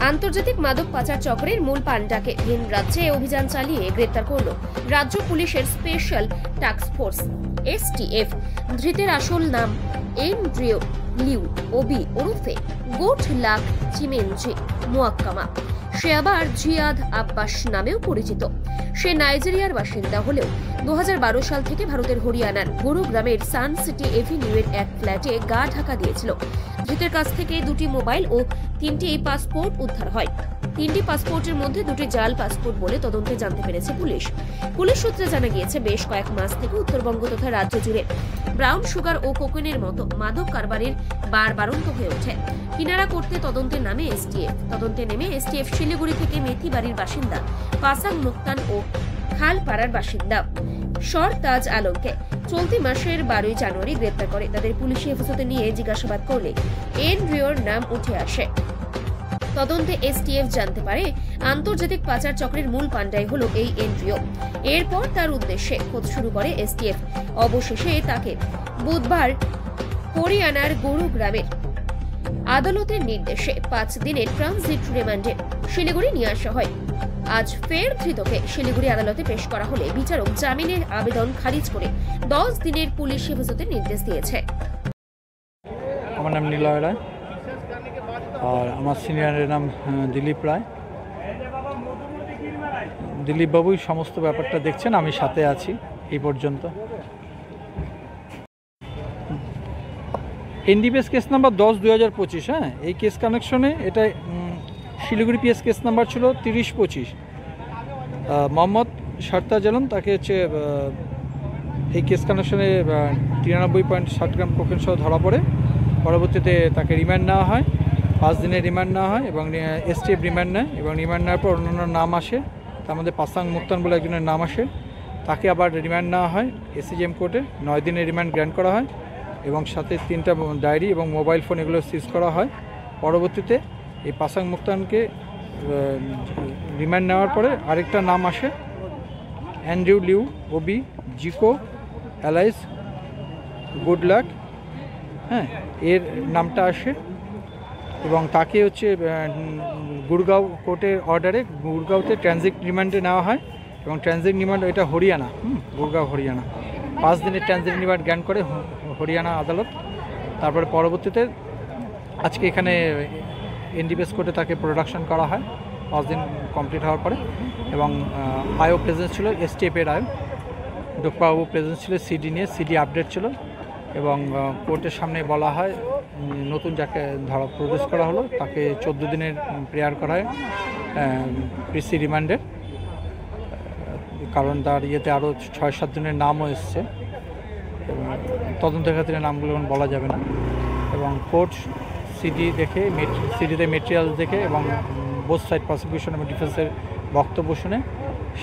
আন্তর্জাতিক মাদক পাচার চক্রের মূল পান্ডাকে ভিন রাজ্যে অভিযান চালিয়ে গ্রেপ্তার করল রাজ্য পুলিশের স্পেশাল টাস্ক ফোর্স এসটিএফ। ধৃতের আসল নাম এন্ড্রিউ লিউ ওবি ওরফে গোট লাক চিমেনজি মুয়াক্কামা। সে আবার জিয়াদ আব্বাস নামেও পরিচিত। সে নাইজেরিয়ার বাসিন্দা হলেও 2012 সাল থেকে ভারতের হরিয়ানার গুরুগ্রামের সান সিটি এভিনিউয়ের এক ফ্ল্যাটে গা ঢাকা দিয়েছিল। ধৃতের কাছ থেকে 2টি মোবাইল ও 3টি পাসপোর্ট উদ্ধার হয়। 3টি পাসপোর্টের মধ্যে 2টি জাল পাসপোর্ট বলে তদন্তে জানতে পেরেছে পুলিশ। পুলিশ সূত্রে জানা গিয়েছে বেশ কয়েক মাস থেকে উত্তরবঙ্গ তথা রাজ্য জুড়ে ব্রাউন সুগার ও কোকেনের মতো মাদক কারবারের বাড়ন্ত হয়ে ওঠে। কিনারা করতে তদন্তে নামে এসটিএফ। তদন্তে নেমে এসটিএফ শিলিগুড়ি থেকে মেথিবাড়ির বাসিন্দা পাসাং মুক্তান ও খালপাড়ার বাসিন্দা সরতাজ আলমকে চলতি মাসের 12 জানুয়ারি গ্রেপ্তার করে। তাদের পুলিশি হেফাজতে নিয়ে জিজ্ঞাসাবাদ করলে এন্ড্রিওর নাম উঠে আসে। তদন্তে এসটিএফ জানতে পারে আন্তর্জাতিক পাচার চক্রের মূল পান্ডাই হলো এই এন্ড্রিও। এরপর তার উদ্দেশ্যে খোঁজ শুরু করে এসটিএফ। অবশেষে তাকে বুধবার হরিয়ানার গুরুগ্রামের আদালতের নির্দেশে 5 দিনের ট্রানজিট রিমান্ডে শিলিগুড়ি নিয়ে আসা হয়। আজ ফের ধৃতকে শিলিগুড়ি আদালতে পেশ করা হলে বিচারক জামিনের আবেদন খারিজ করে 10 দিনের পুলিশ হেফাজতের নির্দেশ দিয়েছে। আমার নাম নিলয় রায় আর আমার সিনিয়রের নাম দিলীপ রায়। দিলীপ বাবুই সমস্ত ব্যাপারটা দেখছেন, আমি সাথে আছি এই পর্যন্ত। NDPS case number 10/2025। হ্যাঁ, এই কেস কানেকশনে এটা শিলিগুড়ি পিএস কেস নাম্বার ছিল 3025। মোহাম্মদ সরতাজ আলম তাকে হচ্ছে এই কেস কানেকশনে 93.60 গ্রাম কোকেন সহ ধরা পড়ে। পরবর্তীতে তাকে রিমান্ড নেওয়া হয়, 5 দিনের রিমান্ড নেওয়া হয় এবং এসটিএফ রিমান্ড নেয় এবং রিমান্ড নেওয়ার পর অন্যান্য নাম আসে। তার মধ্যে পাসাং মুক্তান বলে একজনের নাম আসে। তাকে আবার রিমান্ড নেওয়া হয় এসিজিএম কোর্টে, 9 দিনের রিমান্ড গ্র্যান্ট করা হয় এবং সাথে 3টা ডায়েরি এবং মোবাইল ফোন এগুলো সিজ করা হয়। পরবর্তীতে এই পাসাং মুক্তানকে রিমান্ড নেওয়ার পরে আরেকটা নাম আসে অ্যান্ড্রিউ লিউ ওবি জিকো অ্যালাইস গুড লাক। হ্যাঁ, এর নামটা আসে এবং তাকে হচ্ছে গুরগাঁও কোর্টের অর্ডারে গুরগাঁওতে ট্রানজিট রিমান্ডে নেওয়া হয় এবং ট্রানজিট রিমান্ড এটা হরিয়ানা, গুরগাঁও হরিয়ানা। 5 দিনের ট্রানজিট রিমান্ড গ্র্যান্ট করে হরিয়ানা আদালত। তারপরে পরবর্তীতে আজকে এখানে এনডিপিএস কোর্টে তাকে প্রোডাকশন করা হয় 5 দিন কমপ্লিট হওয়ার পরে এবং আয়ও প্রেজেন্স ছিল, এসটিএফের আয়ও ডোকবাবু প্রেজেন্স ছিল, সিডি নিয়ে সিডি আপডেট ছিল এবং কোর্টের সামনে বলা হয় নতুন যাকে ধরা প্রডিউস করা হলো তাকে 14 দিনের প্রেয়ার করা হয় পিসি রিমান্ডের, কারণ তার ইয়েতে আরও 6-7 দিনের নামও এসছে। তদন্তের ক্ষেত্রে নামগুলো বলা যাবে না এবং কোর্ট সিডি দেখে সিডিতে মেটেরিয়ালস দেখে এবং বোথ সাইড প্রসিকিউশন এবং ডিফেন্সের বক্তব্য শুনে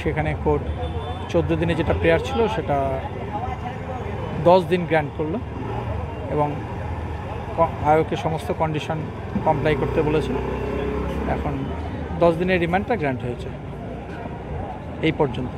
সেখানে কোর্ট 14 দিনে যেটা প্রেয়ার ছিল সেটা 10 দিন গ্র্যান্ট করলো এবং আয়োগকে সমস্ত কন্ডিশন কমপ্লাই করতে বলেছে। এখন 10 দিনের রিমান্ডটা গ্র্যান্ট হয়েছে এই পর্যন্ত।